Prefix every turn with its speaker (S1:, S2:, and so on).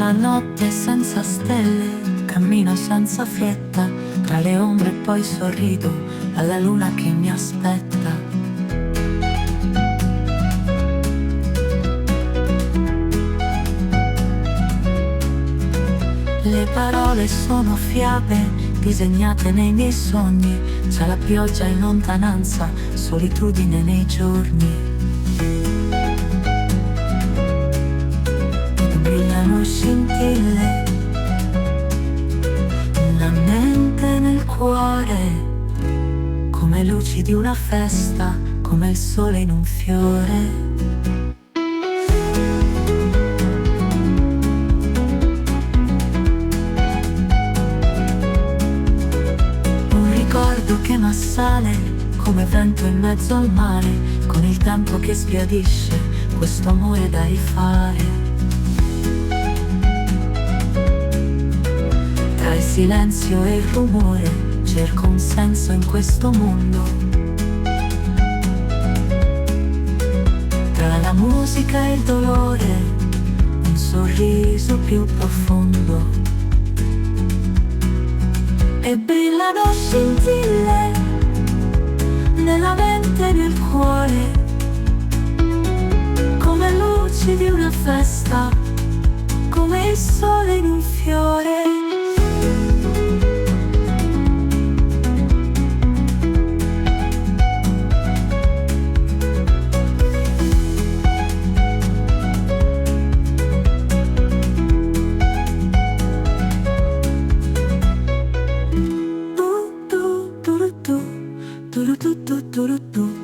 S1: la notte senza stelle, cammino senza fretta, tra le ombre e poi sorrido alla luna che mi aspetta. Le parole sono fiabe disegnate nei miei sogni, c'è la pioggia in lontananza, solitudine nei giorni. Brillano scintille, una mente nel cuore, come luci di una festa, come il sole in un fiore. Ricordo che m'assale come vento in mezzo al mare, con il tempo che sbiadisce questo amore da rifare. Tra il silenzio e il rumore cerco un senso in questo mondo. Tra la musica e il dolore un sorriso più profondo. E brillano scintille nella mente e nel cuore, come luci di una festa, come il sole in un fiore. Tu, tu, tu, tu, tu, tu, tu, tu, tu, tu.